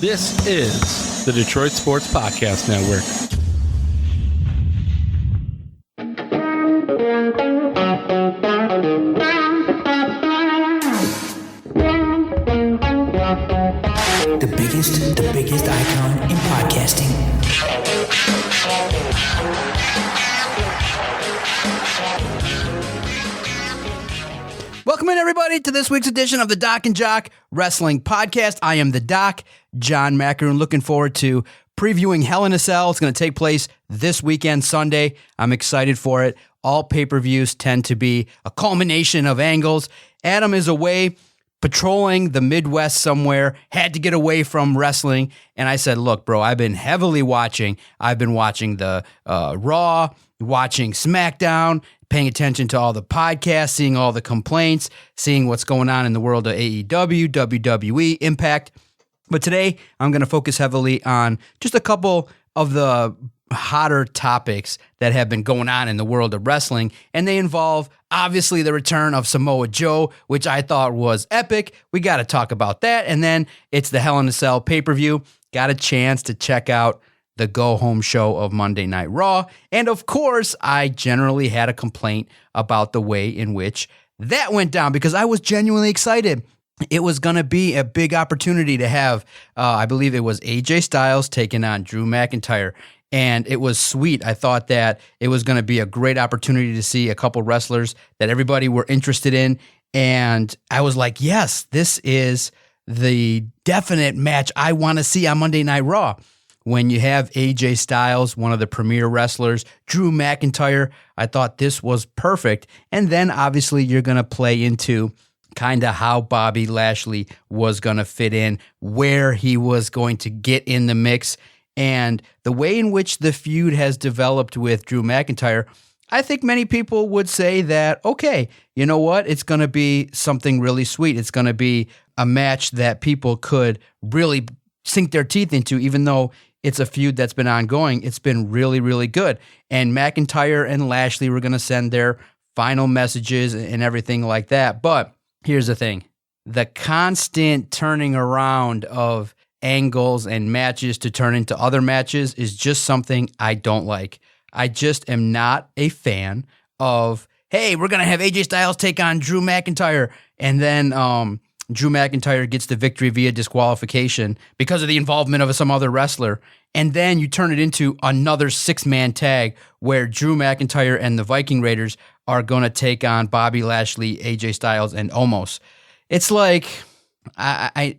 This is the Detroit Sports Podcast Network. The biggest icon in podcasting. Welcome in, everybody, to this week's edition of the DocNJock Wrestling Podcast. I am the Doc, John Macaroon, looking forward to previewing Hell in a Cell. It's going to take place this weekend, Sunday. I'm excited for it. All pay-per-views tend to be a culmination of angles. Adam is away patrolling the Midwest somewhere, had to get away from wrestling, and I said, look, bro, I've been heavily watching. I've been watching the Raw, watching SmackDown, paying attention to all the podcasts, seeing all the complaints, seeing what's going on in the world of AEW, WWE, Impact. But today, I'm going to focus heavily on just a couple of the hotter topics that have been going on in the world of wrestling, and they involve, obviously, the return of Samoa Joe, which I thought was epic. We got to talk about that, and then it's the Hell in a Cell pay-per-view. Got a chance to check out the go-home show of Monday Night Raw, and of course, I generally had a complaint about the way in which that went down, because I was genuinely excited. It was going to be a big opportunity to have, I believe it was AJ Styles taking on Drew McIntyre, and it was sweet. I thought that it was going to be a great opportunity to see a couple wrestlers that everybody were interested in. And I was like, yes, this is the definite match I want to see on Monday Night Raw. When you have AJ Styles, one of the premier wrestlers, Drew McIntyre, I thought this was perfect. And then obviously you're going to play into kind of how Bobby Lashley was going to fit in, where he was going to get in the mix. And the way in which the feud has developed with Drew McIntyre, I think many people would say that, okay, you know what? It's going to be something really sweet. It's going to be a match that people could really sink their teeth into, even though it's a feud that's been ongoing. It's been really, really good. And McIntyre and Lashley were going to send their final messages and everything like that. But here's the thing. The constant turning around of angles and matches to turn into other matches is just something I don't like. I just am not a fan of, hey, we're going to have AJ Styles take on Drew McIntyre, and then Drew McIntyre gets the victory via disqualification because of the involvement of some other wrestler, and then you turn it into another six-man tag where Drew McIntyre and the Viking Raiders are going to take on Bobby Lashley, AJ Styles, and Omos. It's like, I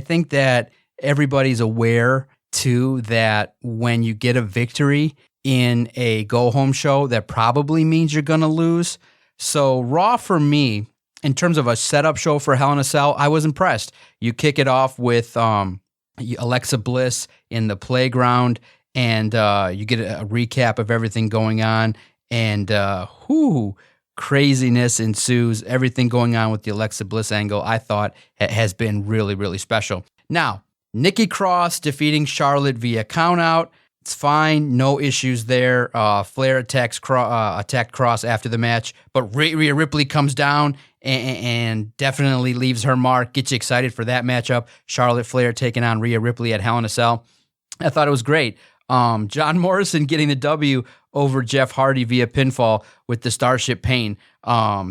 think that everybody's aware, too, that when you get a victory in a go-home show, that probably means you're going to lose. So Raw, for me, in terms of a setup show for Hell in a Cell, I was impressed. You kick it off with Alexa Bliss in the playground, and you get a recap of everything going on, and craziness ensues. Everything going on with the Alexa Bliss angle, I thought, has been really, really special. Now, Nikki Cross defeating Charlotte via countout. It's fine. No issues there. Flair attacked Cross after the match, but Rhea Ripley comes down and definitely leaves her mark. Gets you excited for that matchup. Charlotte Flair taking on Rhea Ripley at Hell in a Cell. I thought it was great. John Morrison getting the W over Jeff Hardy via pinfall with the Starship Pain.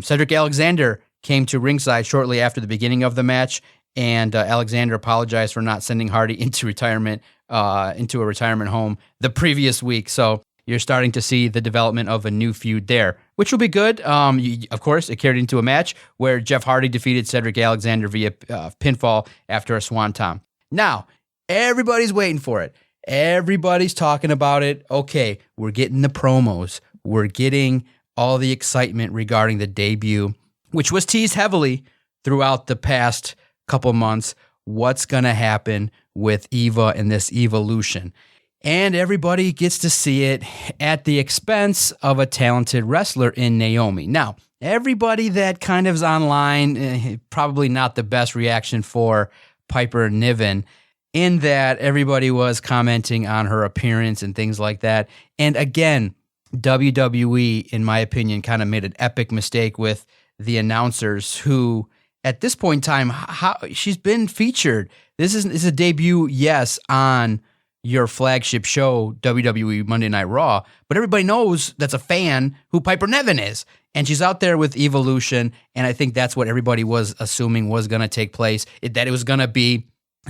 Cedric Alexander came to ringside shortly after the beginning of the match, and Alexander apologized for not sending Hardy into retirement, into a retirement home the previous week. So you're starting to see the development of a new feud there, which will be good. Of course, it carried into a match where Jeff Hardy defeated Cedric Alexander via pinfall after a swanton. Now, everybody's waiting for it. Everybody's talking about it. Okay, we're getting the promos. We're getting all the excitement regarding the debut, which was teased heavily throughout the past couple months. What's going to happen with Eva and this evolution? And everybody gets to see it at the expense of a talented wrestler in Naomi. Now, everybody that kind of is online, probably not the best reaction for Piper Niven, in that everybody was commenting on her appearance and things like that. And again, WWE, in my opinion, kind of made an epic mistake with the announcers who at this point in time, how she's been featured. This is a debut, yes, on your flagship show, WWE Monday Night Raw, but everybody knows that's a fan who Piper Niven is. And she's out there with Evolution, and I think that's what everybody was assuming was going to take place, that it was going to be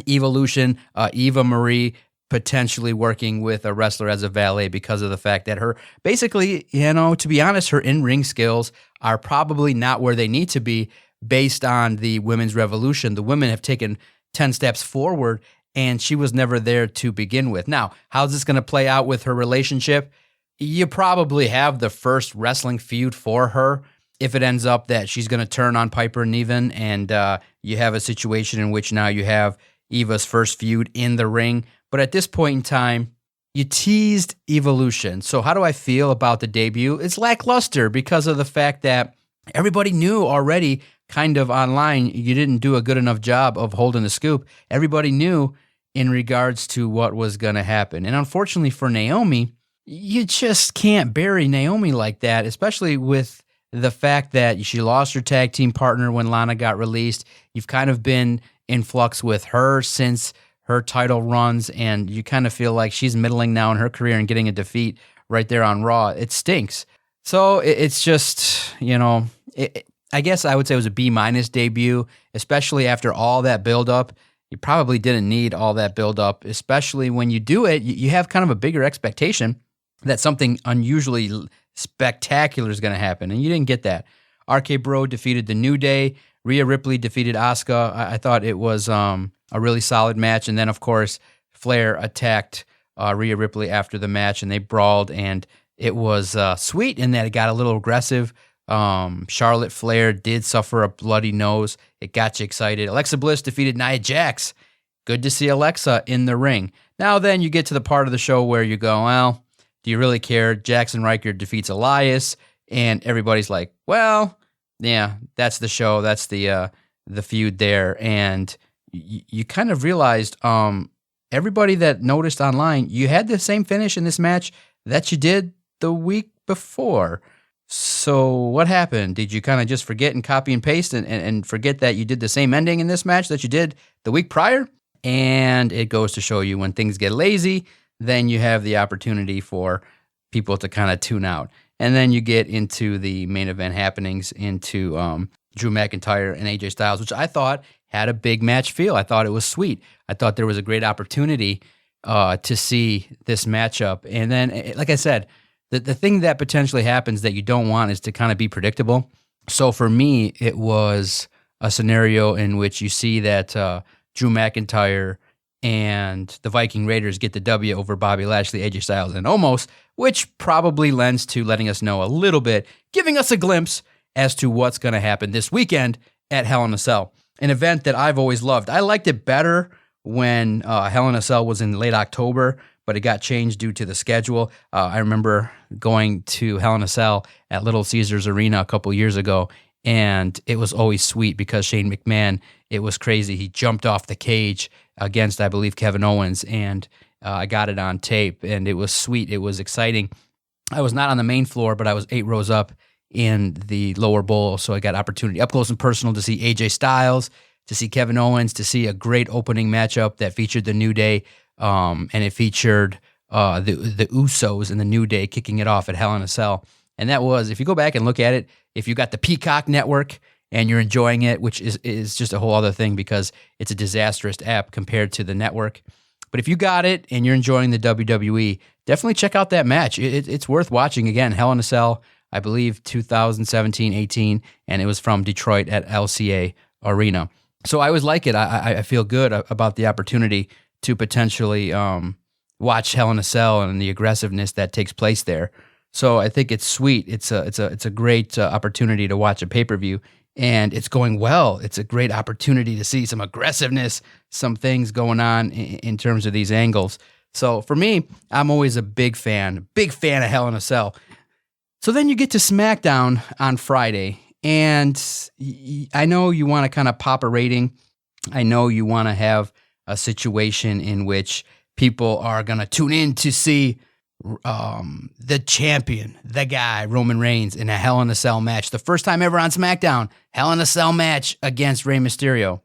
Evolution, Eva Marie potentially working with a wrestler as a valet because of the fact that her, basically, to be honest, her in-ring skills are probably not where they need to be based on the women's revolution. The women have taken 10 steps forward, and she was never there to begin with. Now, how's this going to play out with her relationship? You probably have the first wrestling feud for her if it ends up that she's going to turn on Piper Niven, and you have a situation in which now you have Eva's first feud in the ring. But at this point in time, you teased Evolution. So how do I feel about the debut? It's lackluster because of the fact that everybody knew already kind of online you didn't do a good enough job of holding the scoop. Everybody knew in regards to what was going to happen. And unfortunately for Naomi, you just can't bury Naomi like that, especially with the fact that she lost her tag team partner when Lana got released. You've kind of been in flux with her since her title runs, and you kind of feel like she's middling now in her career and getting a defeat right there on Raw. It stinks. So it's just, I guess I would say it was a B- debut, especially after all that buildup. You probably didn't need all that buildup, especially when you do it. You have kind of a bigger expectation that something unusually spectacular is going to happen, and you didn't get that. RK Bro defeated The New Day. Rhea Ripley defeated Asuka. I thought it was a really solid match, and then, of course, Flair attacked Rhea Ripley after the match, and they brawled, and it was sweet in that it got a little aggressive. Charlotte Flair did suffer a bloody nose. It got you excited. Alexa Bliss defeated Nia Jax. Good to see Alexa in the ring. Now then you get to the part of the show where you go, well, do you really care? Jackson Riker defeats Elias, and everybody's like, well, yeah, that's the show. That's the feud there. And you kind of realized, everybody that noticed online, you had the same finish in this match that you did the week before. So what happened? Did you kind of just forget and copy and paste and forget that you did the same ending in this match that you did the week prior? And it goes to show you when things get lazy, then you have the opportunity for people to kind of tune out. And then you get into the main event happenings, into Drew McIntyre and AJ Styles, which I thought had a big match feel. I thought it was sweet. I thought there was a great opportunity to see this matchup. And then, like I said, the thing that potentially happens that you don't want is to kind of be predictable. So for me, it was a scenario in which you see that Drew McIntyre and the Viking Raiders get the W over Bobby Lashley, AJ Styles, and Omos, which probably lends to letting us know a little bit, giving us a glimpse as to what's going to happen this weekend at Hell in a Cell, an event that I've always loved. I liked it better when Hell in a Cell was in late October, but it got changed due to the schedule. I remember going to Hell in a Cell at Little Caesars Arena a couple years ago, and it was always sweet because Shane McMahon, it was crazy. He jumped off the cage against, I believe, Kevin Owens, and I got it on tape, and it was sweet. It was exciting. I was not on the main floor, but I was 8 rows up in the lower bowl, so I got opportunity up close and personal to see AJ Styles, to see Kevin Owens, to see a great opening matchup that featured the New Day, and it featured the Usos and the New Day kicking it off at Hell in a Cell. And that was, if you go back and look at it, if you got the Peacock network and you're enjoying it, which is just a whole other thing because it's a disastrous app compared to the network. But if you got it and you're enjoying the WWE, definitely check out that match. It's worth watching. Again, Hell in a Cell, I believe 2017-18, and it was from Detroit at LCA Arena. So I always like it. I feel good about the opportunity to potentially watch Hell in a Cell and the aggressiveness that takes place there. So I think it's sweet. It's a great opportunity to watch a pay-per-view, and it's going well. It's a great opportunity to see some aggressiveness, some things going on in terms of these angles. So for me, I'm always a big fan of Hell in a Cell. So then you get to SmackDown on Friday, and I know you want to kind of pop a rating. I know you want to have a situation in which people are going to tune in to see the champion, the guy, Roman Reigns, in a Hell in a Cell match. The first time ever on SmackDown, Hell in a Cell match against Rey Mysterio.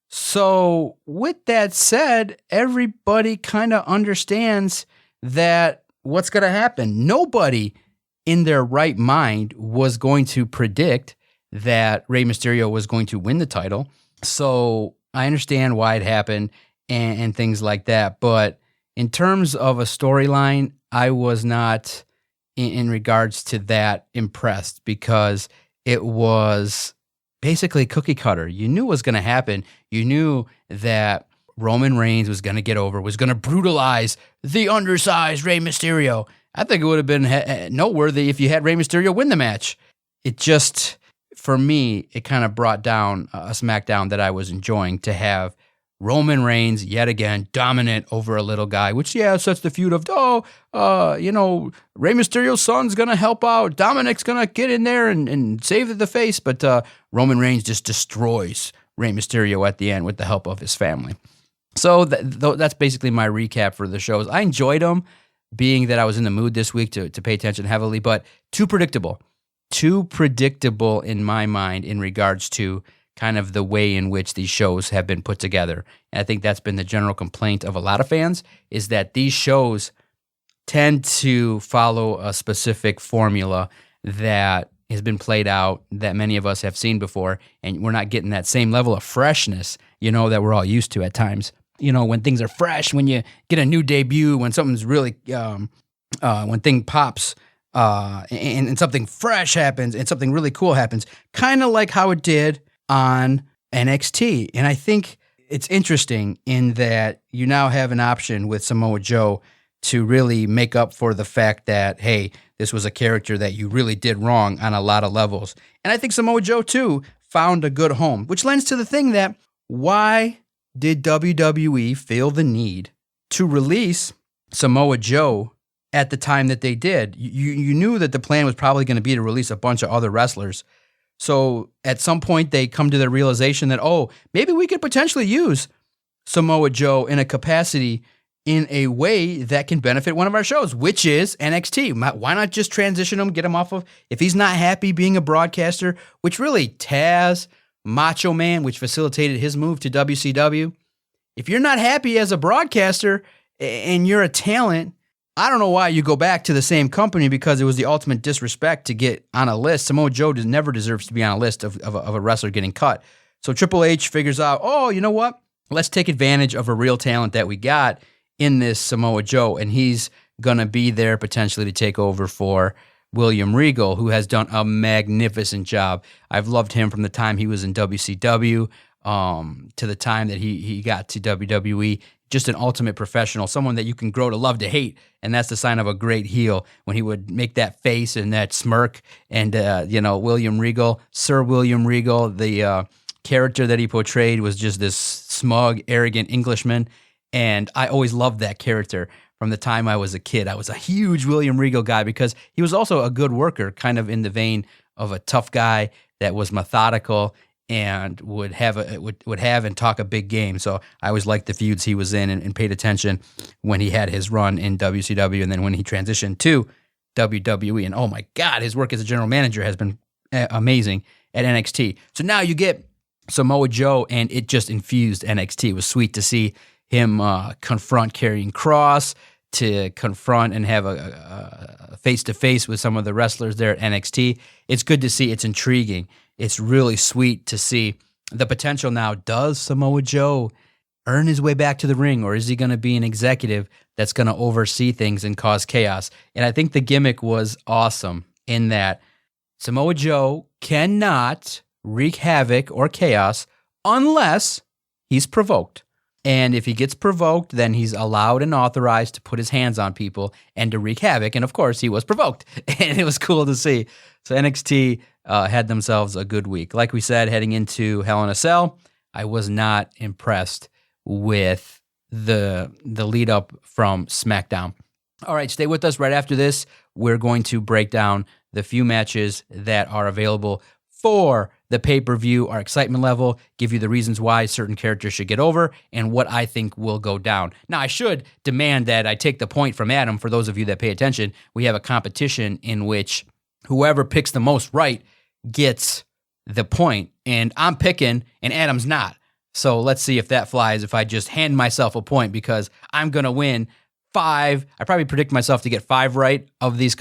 So with that said, everybody kind of understands that what's going to happen. Nobody in their right mind was going to predict that Rey Mysterio was going to win the title. So I understand why it happened and things like that. But in terms of a storyline, I was not, in regards to that, impressed, because it was basically cookie cutter. You knew what was going to happen. You knew that Roman Reigns was going to get over, was going to brutalize the undersized Rey Mysterio. I think it would have been noteworthy if you had Rey Mysterio win the match. It just, for me, it kind of brought down a SmackDown that I was enjoying, to have Roman Reigns, yet again, dominant over a little guy, which, sets the feud of, Rey Mysterio's son's going to help out. Dominic's going to get in there and save the face. But Roman Reigns just destroys Rey Mysterio at the end with the help of his family. So that's basically my recap for the shows. I enjoyed them, being that I was in the mood this week to pay attention heavily, but too predictable in my mind in regards to kind of the way in which these shows have been put together. And I think that's been the general complaint of a lot of fans, is that these shows tend to follow a specific formula that has been played out, that many of us have seen before, and we're not getting that same level of freshness, that we're all used to at times. When things are fresh, when you get a new debut, when something's really, when thing pops, and something fresh happens, and something really cool happens, kind of like how it did on NXT. And I think it's interesting in that you now have an option with Samoa Joe to really make up for the fact that, hey, this was a character that you really did wrong on a lot of levels. And I think Samoa Joe, too, found a good home, which lends to the thing that, why did WWE feel the need to release Samoa Joe at the time that they did? You knew that the plan was probably going to be to release a bunch of other wrestlers. So at some point they come to the realization that, maybe we could potentially use Samoa Joe in a capacity, in a way that can benefit one of our shows, which is NXT. Why not just transition him, get him off of, if he's not happy being a broadcaster, which really Taz, Macho Man, which facilitated his move to WCW. If you're not happy as a broadcaster and you're a talent, I don't know why you go back to the same company, because it was the ultimate disrespect to get on a list. Samoa Joe never deserves to be on a list of a wrestler getting cut. So Triple H figures out, you know what? Let's take advantage of a real talent that we got in this Samoa Joe, and he's going to be there potentially to take over for William Regal, who has done a magnificent job. I've loved him from the time he was in WCW to the time that he got to WWE. Just an ultimate professional, someone that you can grow to love to hate, and that's the sign of a great heel, when he would make that face and that smirk. And William Regal, Sir William Regal, the character that he portrayed was just this smug, arrogant Englishman, and I always loved that character from the time I was a kid. I was a huge William Regal guy, because he was also a good worker, kind of in the vein of a tough guy that was methodical and would have and talk a big game. So I always liked the feuds he was in, and paid attention when he had his run in WCW, and then when he transitioned to WWE. And oh my God, his work as a general manager has been amazing at NXT. So now you get Samoa Joe, and it just infused NXT. It was sweet to see him confront Karrion Kross, to confront and have a face-to-face with some of the wrestlers there at NXT. It's good to see. It's intriguing. It's really sweet to see the potential now. Does Samoa Joe earn his way back to the ring, or is he going to be an executive that's going to oversee things and cause chaos? And I think the gimmick was awesome in that Samoa Joe cannot wreak havoc or chaos unless he's provoked. And if he gets provoked, then he's allowed and authorized to put his hands on people and to wreak havoc. And of course, he was provoked, and it was cool to see. So NXT had themselves a good week. Like we said, heading into Hell in a Cell, I was not impressed with the lead up from SmackDown. All right, stay with us. Right after this, we're going to break down the few matches that are available for the the pay-per-view, our excitement level, give you the reasons why certain characters should get over, and what I think will go down. Now, I should demand that I take the point from Adam. For those of you that pay attention, we have a competition in which whoever picks the most right gets the point, and I'm picking, and Adam's not. So let's see if that flies if I just hand myself a point, because I'm going to win 5. I probably predict myself to get 5 right of these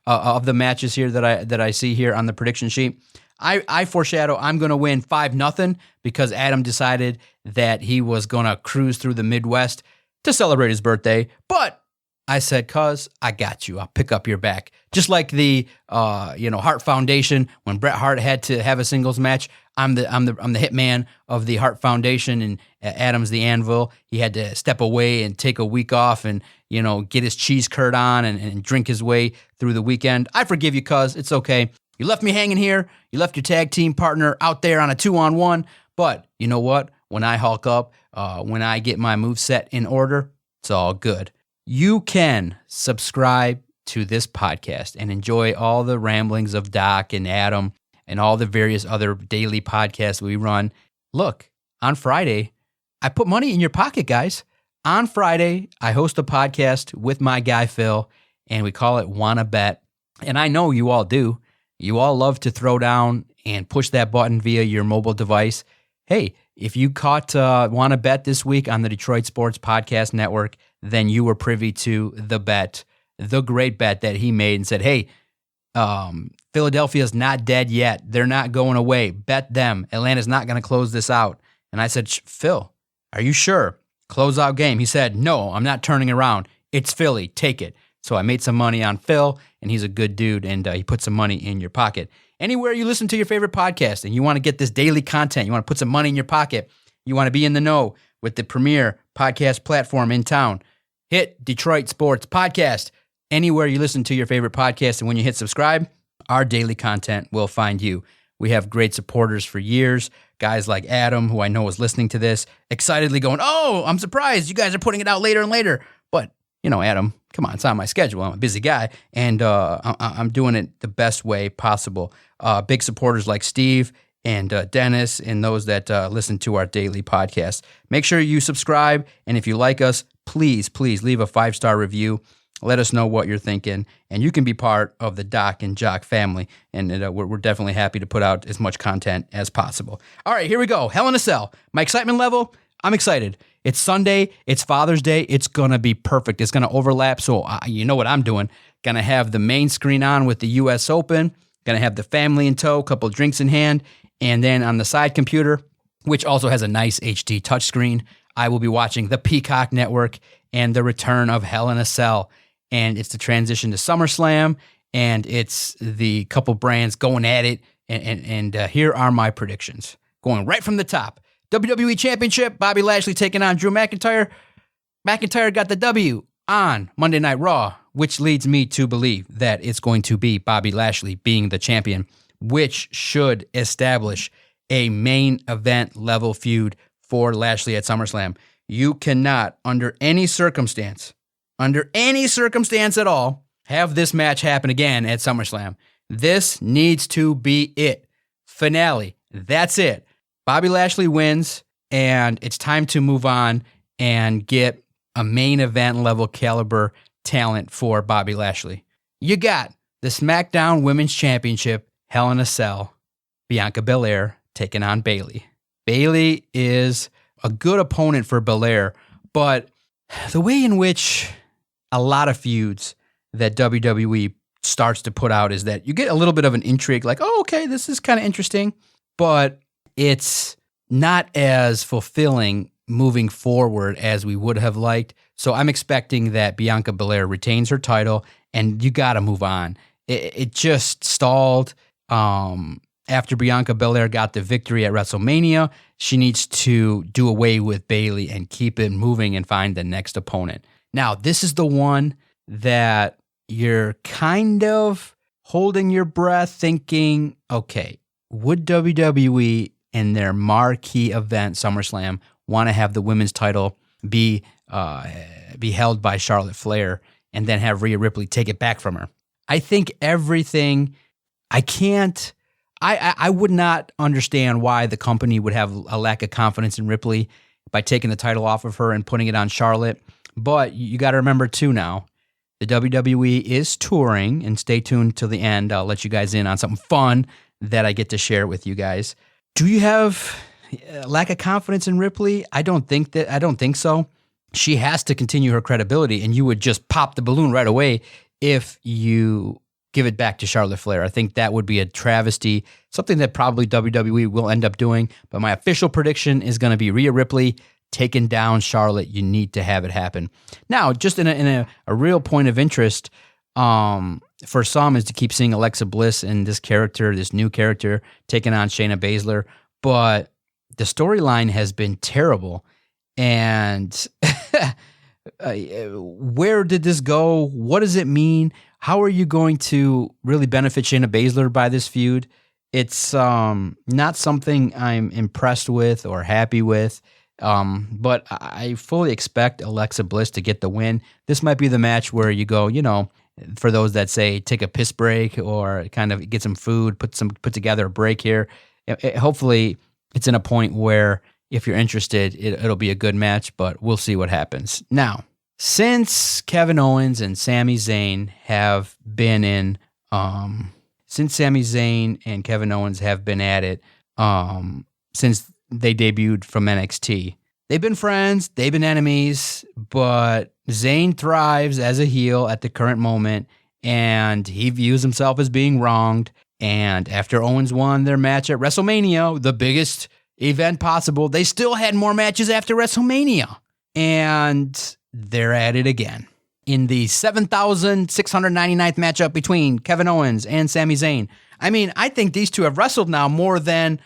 of the matches here that I see here on the prediction sheet. I foreshadow I'm going to win 5-0 because Adam decided that he was going to cruise through the Midwest to celebrate his birthday. But I said, cuz I got you. I'll pick up your back. Just like the Hart Foundation, when Bret Hart had to have a singles match, I'm the hitman of the Hart Foundation, and Adam's the anvil. He had to step away and take a week off and get his cheese curd on and drink his way through the weekend. I forgive you, cuz it's okay. You left me hanging here. You left your tag team partner out there on a 2-on-1. But you know what? When I hulk up, when I get my moveset in order, it's all good. You can subscribe to this podcast and enjoy all the ramblings of Doc and Adam and all the various other daily podcasts we run. Look, on Friday, I put money in your pocket, guys. On Friday, I host a podcast with my guy, Phil, and we call it Wanna Bet. And I know you all do. You all love to throw down and push that button via your mobile device. Hey, if you caught Wanna Bet this week on the Detroit Sports Podcast Network, then you were privy to the bet, the great bet that he made and said, hey, Philadelphia's not dead yet. They're not going away. Bet them. Atlanta's not going to close this out. And I said, Phil, are you sure? Closeout game. He said, no, I'm not turning around. It's Philly. Take it. So I made some money on Phil, and he's a good dude, and he put some money in your pocket. Anywhere you listen to your favorite podcast and you want to get this daily content, you want to put some money in your pocket, you want to be in the know with the premier podcast platform in town, hit Detroit Sports Podcast. Anywhere you listen to your favorite podcast, and when you hit subscribe, our daily content will find you. We have great supporters for years, guys like Adam, who I know is listening to this, excitedly going, oh, I'm surprised you guys are putting it out later and later. But, Adam, come on, it's on my schedule. I'm a busy guy, and I'm doing it the best way possible. Big supporters like Steve and Dennis and those that listen to our daily podcast. Make sure you subscribe, and if you like us, please leave a 5-star review. Let us know what you're thinking, and you can be part of the DocNJock family, and we're definitely happy to put out as much content as possible. All right, here we go. Hell in a Cell. My excitement level, I'm excited. It's Sunday. It's Father's Day. It's going to be perfect. It's going to overlap, so you know what I'm doing. Going to have the main screen on with the U.S. Open. Going to have the family in tow, a couple of drinks in hand, and then on the side computer, which also has a nice HD touchscreen, I will be watching the Peacock Network and the return of Hell in a Cell. And it's the transition to SummerSlam, and it's the couple brands going at it. And here are my predictions. Going right from the top. WWE Championship, Bobby Lashley taking on Drew McIntyre. McIntyre got the W on Monday Night Raw, which leads me to believe that it's going to be Bobby Lashley being the champion, which should establish a main event level feud for Lashley at SummerSlam. You cannot, under any circumstance at all, have this match happen again at SummerSlam. This needs to be it. Finale. That's it. Bobby Lashley wins, and it's time to move on and get a main event level caliber talent for Bobby Lashley. You got the SmackDown Women's Championship, Hell in a Cell, Bianca Belair taking on Bayley. Bayley is a good opponent for Belair, but the way in which a lot of feuds that WWE starts to put out is that you get a little bit of an intrigue, like, oh, okay, this is kind of interesting, but it's not as fulfilling moving forward as we would have liked. So I'm expecting that Bianca Belair retains her title, and you got to move on. It just stalled after Bianca Belair got the victory at WrestleMania. She needs to do away with Bayley and keep it moving and find the next opponent. Now, this is the one that you're kind of holding your breath thinking, okay, would WWE in their marquee event, SummerSlam, want to have the women's title be held by Charlotte Flair and then have Rhea Ripley take it back from her? I think everything, I I would not understand why the company would have a lack of confidence in Ripley by taking the title off of her and putting it on Charlotte. But you got to remember, too, now, the WWE is touring, and stay tuned till the end. I'll let you guys in on something fun that I get to share with you guys. Do you have a lack of confidence in Ripley? I don't think so. She has to continue her credibility, and you would just pop the balloon right away if you give it back to Charlotte Flair. I think that would be a travesty, something that probably WWE will end up doing. But my official prediction is going to be Rhea Ripley taking down Charlotte. You need to have it happen. Now, just in a real point of interest for some is to keep seeing Alexa Bliss and this new character, taking on Shayna Baszler. But the storyline has been terrible. And where did this go? What does it mean? How are you going to really benefit Shayna Baszler by this feud? It's not something I'm impressed with or happy with, but I fully expect Alexa Bliss to get the win. This might be the match where you go, for those that say take a piss break or kind of get some food, put together a break here. Hopefully it's in a point where if you're interested, it'll be a good match, but we'll see what happens. Now, since Kevin Owens and Sami Zayn have been since Sami Zayn and Kevin Owens have been at it, since they debuted from NXT, they've been friends, they've been enemies, but Zayn thrives as a heel at the current moment, and he views himself as being wronged. And after Owens won their match at WrestleMania, the biggest event possible, they still had more matches after WrestleMania. And they're at it again. In the 7,699th matchup between Kevin Owens and Sami Zayn. I mean, I think these two have wrestled now more than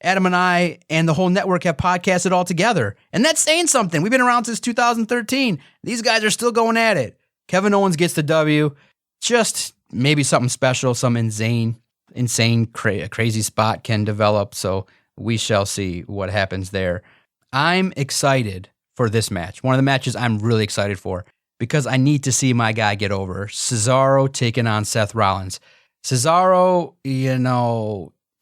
Adam and I and the whole network have podcasted all together. And that's saying something. We've been around since 2013. These guys are still going at it. Kevin Owens gets the W. Just maybe something special, some insane, crazy spot can develop. So we shall see what happens there. I'm excited for this match. One of the matches I'm really excited for because I need to see my guy get over. Cesaro taking on Seth Rollins. Cesaro,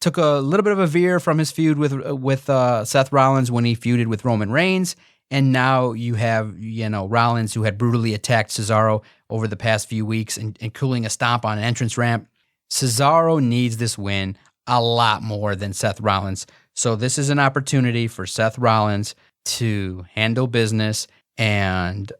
took a little bit of a veer from his feud with Seth Rollins when he feuded with Roman Reigns. And now you have, Rollins, who had brutally attacked Cesaro over the past few weeks and cooling a stomp on an entrance ramp. Cesaro needs this win a lot more than Seth Rollins. So this is an opportunity for Seth Rollins to handle business and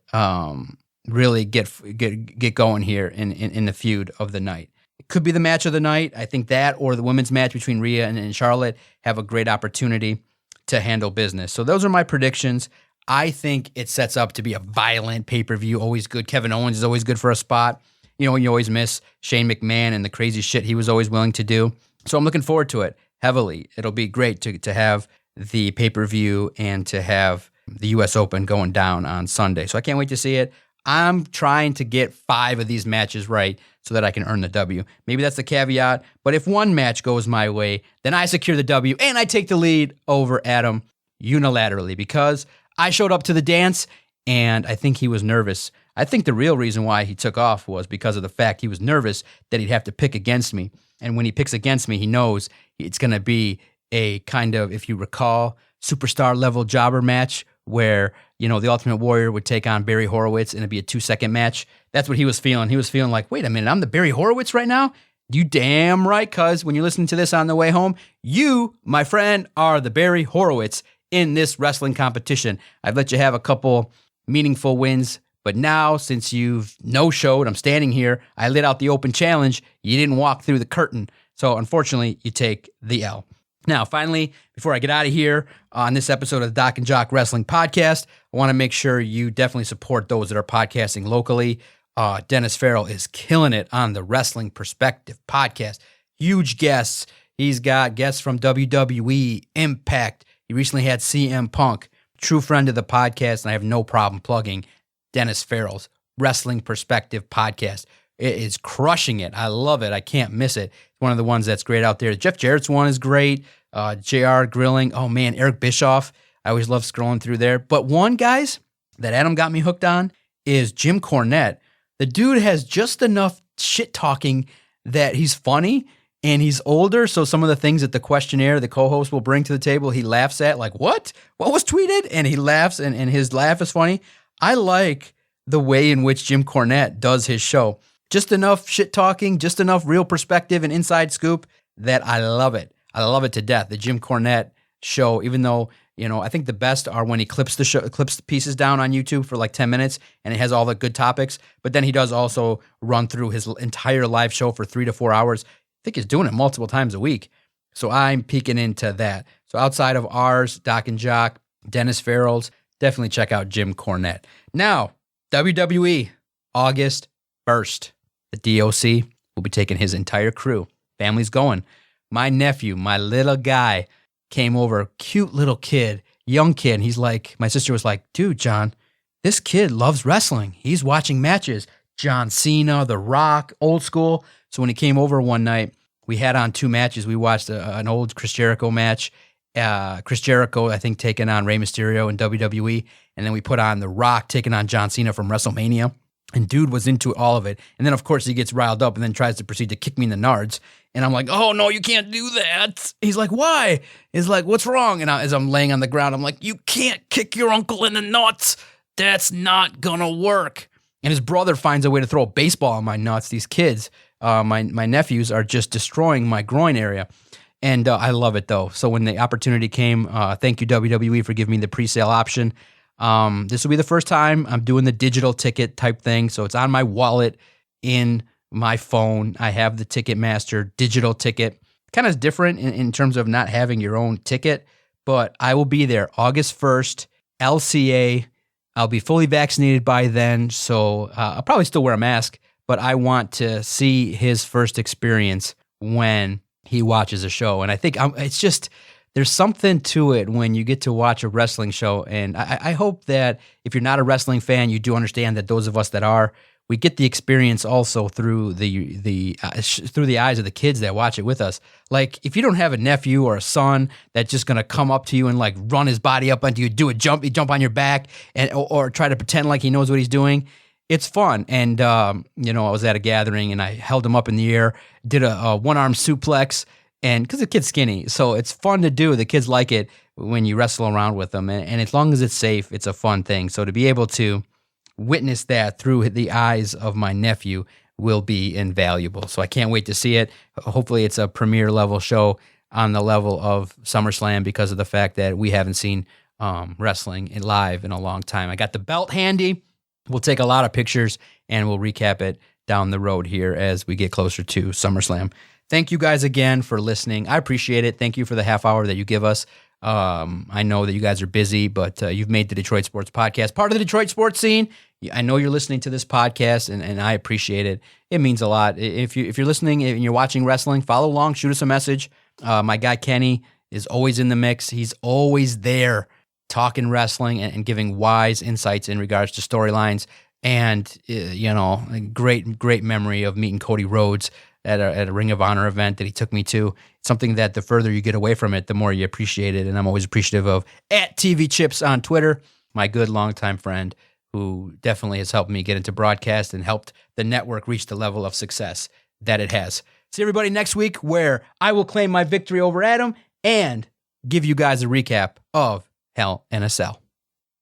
really get going here in the feud of the night. It could be the match of the night. I think that or the women's match between Rhea and Charlotte have a great opportunity to handle business. So those are my predictions. I think it sets up to be a violent pay-per-view, always good. Kevin Owens is always good for a spot. You always miss Shane McMahon and the crazy shit he was always willing to do. So I'm looking forward to it heavily. It'll be great to have the pay-per-view and to have the U.S. Open going down on Sunday. So I can't wait to see it. I'm trying to get 5 of these matches right so that I can earn the W. Maybe that's the caveat, but if one match goes my way, then I secure the W and I take the lead over Adam unilaterally because I showed up to the dance and I think he was nervous. I think the real reason why he took off was because of the fact he was nervous that he'd have to pick against me. And when he picks against me, he knows it's going to be a kind of, if you recall, superstar level jobber match where, the Ultimate Warrior would take on Barry Horowitz and it'd be a 2-second match. That's what he was feeling. He was feeling like, wait a minute, I'm the Barry Horowitz right now? You damn right, cuz when you're listening to this on the way home, you, my friend, are the Barry Horowitz in this wrestling competition. I've let you have a couple meaningful wins, but now since you've no-showed, I'm standing here, I lit out the open challenge, you didn't walk through the curtain. So unfortunately, you take the L. Now, finally, before I get out of here on this episode of the Doc and Jock Wrestling Podcast, I want to make sure you definitely support those that are podcasting locally. Dennis Farrell is killing it on the Wrestling Perspective podcast. Huge guests. He's got guests from WWE, Impact. He recently had CM Punk. True friend of the podcast, and I have no problem plugging Dennis Farrell's Wrestling Perspective podcast. It is crushing it. I love it. I can't miss it. It's one of the ones that's great out there. Jeff Jarrett's one is great. JR Grilling. Oh, man, Eric Bischoff. I always love scrolling through there. But one, guys, that Adam got me hooked on is Jim Cornette. The dude has just enough shit talking that he's funny, and he's older, so some of the things that the questionnaire, the co-host will bring to the table, he laughs at, like, what was tweeted? And he laughs, and his laugh is funny. I like the way in which Jim Cornette does his show. Just enough shit talking, just enough real perspective and inside scoop that I love it. I love it to death. The Jim Cornette show, even though, I think the best are when he clips the pieces down on YouTube for like 10 minutes and it has all the good topics. But then he does also run through his entire live show for 3 to 4 hours. I think he's doing it multiple times a week. So I'm peeking into that. So outside of ours, Doc and Jock, Dennis Farrell's, definitely check out Jim Cornette. Now, WWE, August 1st. The DOC will be taking his entire crew. Family's going. My nephew, my little guy, came over, cute little kid, young kid. He's like, my sister was like, dude, John, this kid loves wrestling. He's watching matches. John Cena, The Rock, old school. So when he came over one night, we had on 2 matches. We watched an old Chris Jericho match. Chris Jericho, I think, taking on Rey Mysterio in WWE. And then we put on The Rock taking on John Cena from WrestleMania. And dude was into all of it. And then, of course, he gets riled up and then tries to proceed to kick me in the nards. And I'm like, oh, no, you can't do that. He's like, why? He's like, what's wrong? And as I'm laying on the ground, I'm like, you can't kick your uncle in the nuts. That's not going to work. And his brother finds a way to throw a baseball on my nuts. These kids, my nephews, are just destroying my groin area. And I love it, though. So when the opportunity came, thank you, WWE, for giving me the pre-sale option. This will be the first time I'm doing the digital ticket type thing. So it's on my wallet, in my phone. I have the Ticketmaster digital ticket. Kind of different in terms of not having your own ticket, but I will be there August 1st, LCA. I'll be fully vaccinated by then, so I'll probably still wear a mask, but I want to see his first experience when he watches a show. And I think it's just... there's something to it when you get to watch a wrestling show, and I hope that if you're not a wrestling fan, you do understand that those of us that are, we get the experience also through the eyes of the kids that watch it with us. Like, if you don't have a nephew or a son that's just gonna come up to you and like run his body up onto you, you jump on your back, and or try to pretend like he knows what he's doing. It's fun. And I was at a gathering and I held him up in the air, did a one-arm suplex. And because the kid's skinny, so it's fun to do. The kids like it when you wrestle around with them. And as long as it's safe, it's a fun thing. So to be able to witness that through the eyes of my nephew will be invaluable. So I can't wait to see it. Hopefully it's a premier level show on the level of SummerSlam, because of the fact that we haven't seen wrestling live in a long time. I got the belt handy. We'll take a lot of pictures and we'll recap it down the road here as we get closer to SummerSlam. Thank you guys again for listening. I appreciate it. Thank you for the half hour that you give us. I know that you guys are busy, but you've made the Detroit Sports Podcast part of the Detroit sports scene. I know you're listening to this podcast, and I appreciate it. It means a lot. If you're listening and you're watching wrestling, follow along, shoot us a message. My guy Kenny is always in the mix. He's always there talking wrestling and giving wise insights in regards to storylines. And, a great memory of meeting Cody Rhodes at a Ring of Honor event that he took me to. It's something that the further you get away from it, the more you appreciate it. And I'm always appreciative of @TVChips on Twitter, my good longtime friend who definitely has helped me get into broadcast and helped the network reach the level of success that it has. See everybody next week, where I will claim my victory over Adam and give you guys a recap of Hell in a Cell.